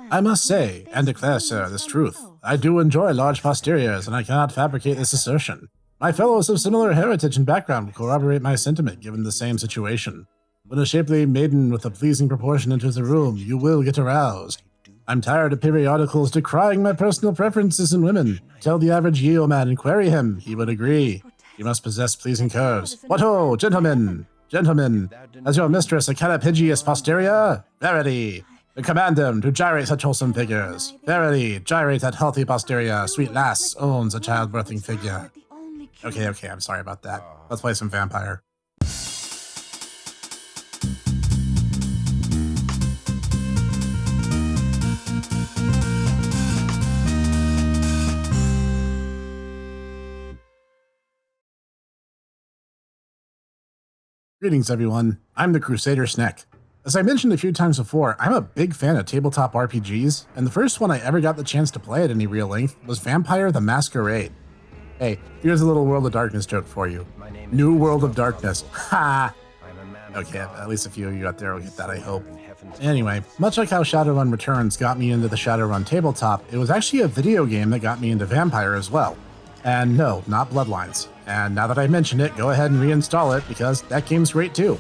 I must say, and declare, sir, this truth. I do enjoy large posteriors, and I cannot fabricate this assertion. My fellows of similar heritage and background will corroborate my sentiment given the same situation. When a shapely maiden with a pleasing proportion enters the room, you will get aroused. I'm tired of periodicals decrying my personal preferences in women. Tell the average yeoman and query him, he would agree. You must possess pleasing curves. What ho, gentlemen! Gentlemen, has your mistress a carapigious posterior? Verity! And command them to gyrate such wholesome figures. Verily, gyrate that healthy posterior, sweet lass owns a childbirthing figure. Okay, I'm sorry about that. Let's play some vampire. Greetings everyone, I'm the Crusader Snek. As I mentioned a few times before, I'm a big fan of tabletop RPGs, and the first one I ever got the chance to play at any real length was Vampire the Masquerade. Hey, here's a little World of Darkness joke for you. New World of Darkness. Ha! Okay, at least a few of you out there will get that, I hope. Anyway, much like how Shadowrun Returns got me into the Shadowrun tabletop, it was actually a video game that got me into Vampire as well. And no, not Bloodlines. And now that I mentioned it, go ahead and reinstall it because that game's great too.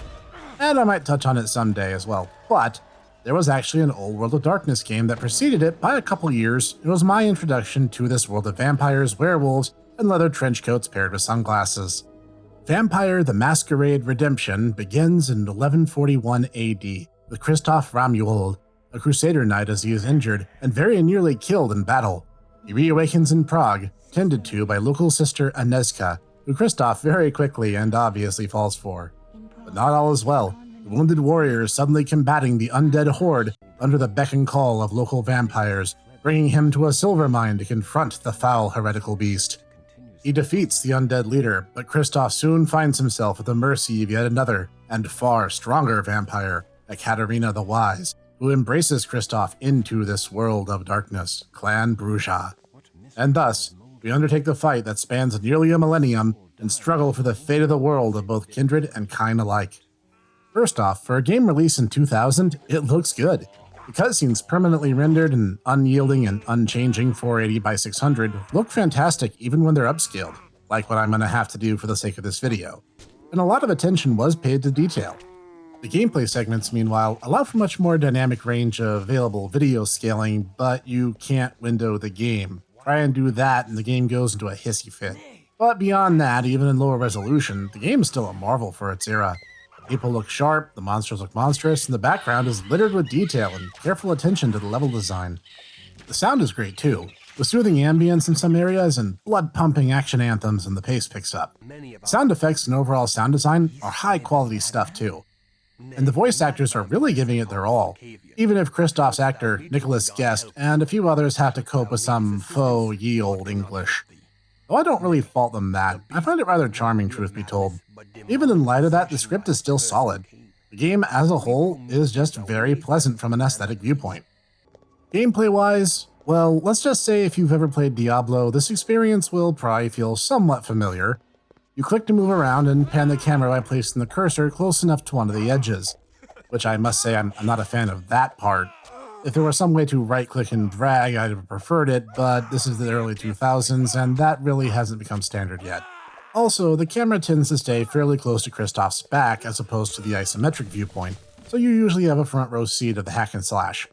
And I might touch on it someday as well. But there was actually an old World of Darkness game that preceded it by a couple years. It was my introduction to this world of vampires, werewolves, and leather trench coats paired with sunglasses. Vampire the Masquerade Redemption begins in 1141 AD with Christoph Romuald, a crusader knight as he is injured and very nearly killed in battle. He reawakens in Prague, tended to by local sister Agnieszka, who Christoph very quickly and obviously falls for. But not all is well. The wounded warrior is suddenly combating the undead horde under the beck and call of local vampires, bringing him to a silver mine to confront the foul heretical beast. He defeats the undead leader, but Christoph soon finds himself at the mercy of yet another and far stronger vampire, Ekaterina the Wise, who embraces Christoph into this world of darkness, Clan Bruja. And thus, we undertake the fight that spans nearly a millennium and struggle for the fate of the world of both kindred and kind alike. First off, for a game released in 2000, it looks good. The cutscenes permanently rendered and unyielding and unchanging 480 by 600 look fantastic even when they're upscaled, like what I'm going to have to do for the sake of this video. And a lot of attention was paid to detail. The gameplay segments, meanwhile, allow for much more dynamic range of available video scaling, but you can't window the game. Try and do that and the game goes into a hissy fit. But beyond that, even in lower resolution, the game is still a marvel for its era. People look sharp, the monsters look monstrous, and the background is littered with detail and careful attention to the level design. The sound is great too, with soothing ambience in some areas and blood-pumping action anthems and the pace picks up. Sound effects and overall sound design are high-quality stuff too. And the voice actors are really giving it their all, even if Christoph's actor, Nicholas Guest, and a few others have to cope with some faux ye olde English. Though I don't really fault them that, I find it rather charming, truth be told. Even in light of that, the script is still solid. The game as a whole is just very pleasant from an aesthetic viewpoint. Gameplay-wise, well, let's just say if you've ever played Diablo, this experience will probably feel somewhat familiar. You click to move around and pan the camera by placing the cursor close enough to one of the edges, which I must say I'm not a fan of that part. If there was some way to right-click and drag, I'd have preferred it, but this is the early 2000s, and that really hasn't become standard yet. Also, the camera tends to stay fairly close to Christoph's back as opposed to the isometric viewpoint, so you usually have a front row seat of the hack and slash.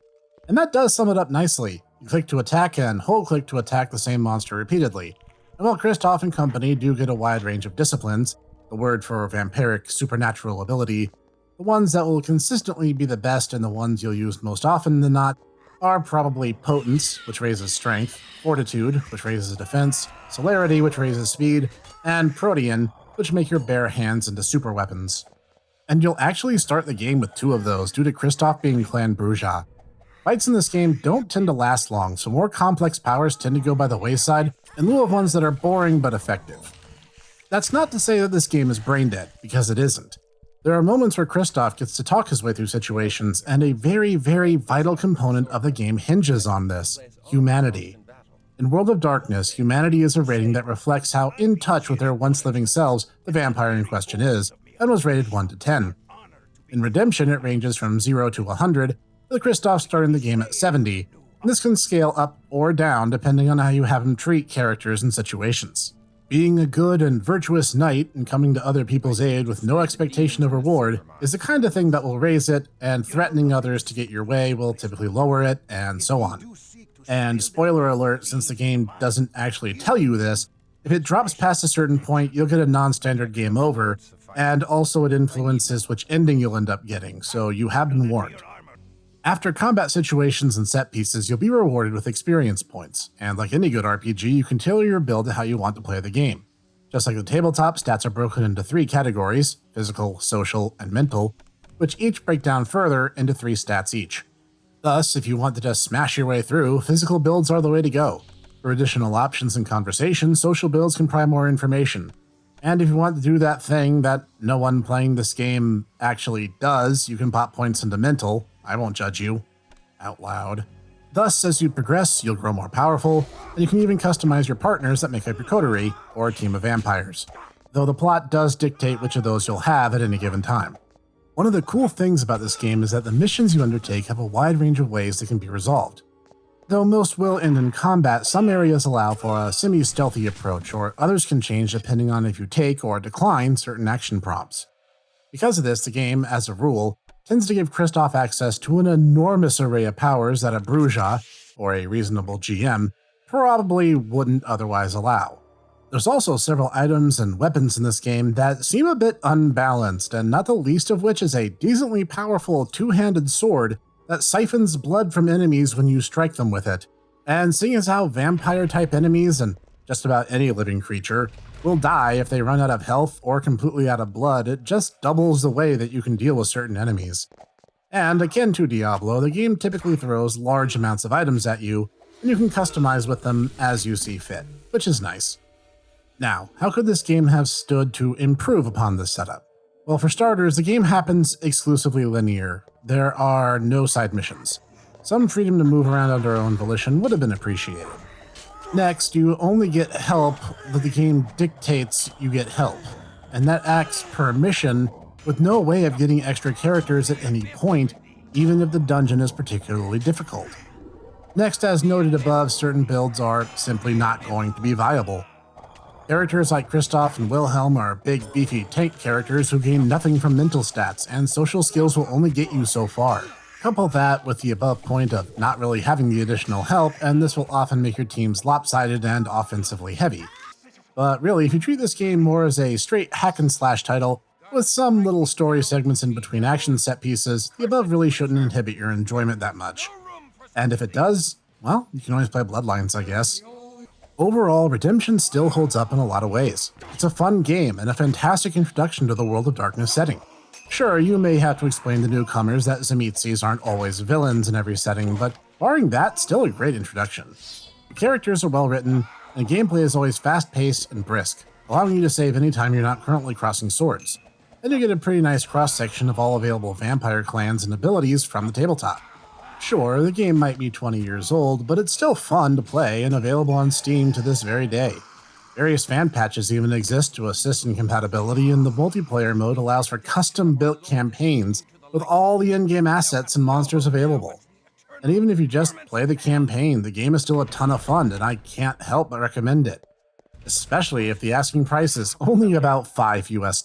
And that does sum it up nicely. You click to attack and hold-click to attack the same monster repeatedly. And while Christoph and company do get a wide range of disciplines, the word for vampiric supernatural ability, the ones that will consistently be the best and the ones you'll use most often than not are probably Potence, which raises strength, Fortitude, which raises defense, Celerity, which raises speed, and Protean, which make your bare hands into super weapons. And you'll actually start the game with two of those due to Christoph being Clan Bruja. Fights in this game don't tend to last long, so more complex powers tend to go by the wayside in lieu of ones that are boring but effective. That's not to say that this game is brain dead, because it isn't. There are moments where Christoph gets to talk his way through situations, and a very, very vital component of the game hinges on this: humanity. In World of Darkness, humanity is a rating that reflects how in touch with their once-living selves the vampire in question is, and was rated 1 to 10. In Redemption, it ranges from 0 to 100, with Kristoff starting the game at 70, and this can scale up or down depending on how you have him treat characters and situations. Being a good and virtuous knight and coming to other people's aid with no expectation of reward is the kind of thing that will raise it, and threatening others to get your way will typically lower it, and so on. And spoiler alert, since the game doesn't actually tell you this, if it drops past a certain point, you'll get a non-standard game over, and also it influences which ending you'll end up getting, so you have been warned. After combat situations and set pieces, you'll be rewarded with experience points, and like any good RPG, you can tailor your build to how you want to play the game. Just like the tabletop, stats are broken into 3 categories, physical, social, and mental, which each break down further into 3 stats each. Thus, if you want to just smash your way through, physical builds are the way to go. For additional options and conversation, social builds can provide more information. And if you want to do that thing that no one playing this game actually does, you can pop points into mental. I won't judge you. Out loud. Thus, as you progress, you'll grow more powerful, and you can even customize your partners that make up your coterie, or a team of vampires. Though the plot does dictate which of those you'll have at any given time. One of the cool things about this game is that the missions you undertake have a wide range of ways they can be resolved. Though most will end in combat, some areas allow for a semi-stealthy approach, or others can change depending on if you take or decline certain action prompts. Because of this, the game, as a rule, tends to give Kristoff access to an enormous array of powers that a Bruja, or a reasonable GM, probably wouldn't otherwise allow. There's also several items and weapons in this game that seem a bit unbalanced, and not the least of which is a decently powerful two-handed sword that siphons blood from enemies when you strike them with it. And seeing as how vampire-type enemies, and just about any living creature, will die if they run out of health or completely out of blood, it just doubles the way that you can deal with certain enemies. And akin to Diablo, the game typically throws large amounts of items at you, and you can customize with them as you see fit, which is nice. Now, how could this game have stood to improve upon this setup? Well, for starters, the game happens exclusively linear. There are no side missions. Some freedom to move around under our own volition would have been appreciated. Next, you only get help that the game dictates you get help, and that acts per mission with no way of getting extra characters at any point, even if the dungeon is particularly difficult. Next, as noted above, certain builds are simply not going to be viable. Characters like Kristoff and Wilhelm are big, beefy tank characters who gain nothing from mental stats, and social skills will only get you so far. Couple that with the above point of not really having the additional help, and this will often make your teams lopsided and offensively heavy. But really, if you treat this game more as a straight hack-and-slash title, with some little story segments in between action set pieces, the above really shouldn't inhibit your enjoyment that much. And if it does, well, you can always play Bloodlines, I guess. Overall, Redemption still holds up in a lot of ways. It's a fun game and a fantastic introduction to the World of Darkness setting. Sure, you may have to explain to newcomers that Tzimisces aren't always villains in every setting, but barring that, still a great introduction. The characters are well written, and gameplay is always fast-paced and brisk, allowing you to save anytime you're not currently crossing swords. And you get a pretty nice cross-section of all available vampire clans and abilities from the tabletop. Sure, the game might be 20 years old, but it's still fun to play and available on Steam to this very day. Various fan patches even exist to assist in compatibility, and the multiplayer mode allows for custom-built campaigns with all the in-game assets and monsters available. And even if you just play the campaign, the game is still a ton of fun, and I can't help but recommend it. Especially if the asking price is only about $5 US.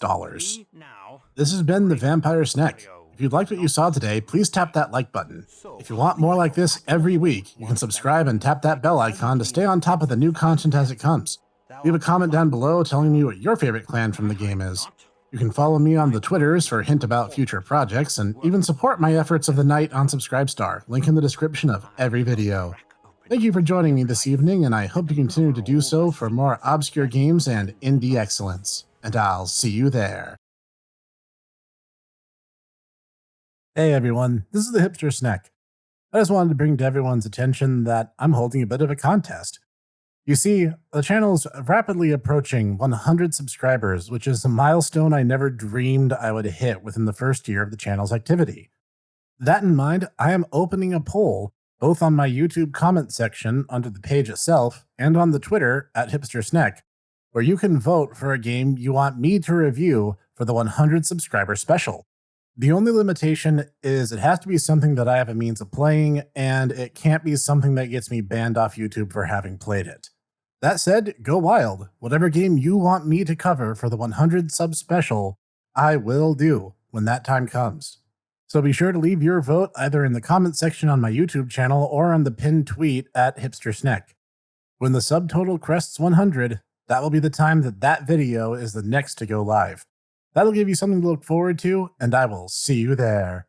This has been the Vampire Snek. If you liked what you saw today, please tap that like button. If you want more like this every week, you can subscribe and tap that bell icon to stay on top of the new content as it comes. Leave a comment down below telling me what your favorite clan from the game is. You can follow me on the Twitters for a hint about future projects, and even support my efforts of the night on Subscribestar, link in the description of every video. Thank you for joining me this evening, and I hope you continue to do so for more obscure games and indie excellence. And I'll see you there. Hey everyone, this is the Hipster Snek. I just wanted to bring to everyone's attention that I'm holding a bit of a contest. You see, the channel is rapidly approaching 100 subscribers, which is a milestone I never dreamed I would hit within the first year of the channel's activity. That in mind, I am opening a poll both on my YouTube comment section under the page itself and on the Twitter at HipsterSnek, where you can vote for a game you want me to review for the 100 subscriber special. The only limitation is it has to be something that I have a means of playing, and it can't be something that gets me banned off YouTube for having played it. That said, go wild. Whatever game you want me to cover for the 100 sub special, I will do when that time comes. So be sure to leave your vote either in the comment section on my YouTube channel or on the pinned tweet at Hipster Snek. When the subtotal crests 100, that will be the time that video is the next to go live. That'll give you something to look forward to, and I will see you there.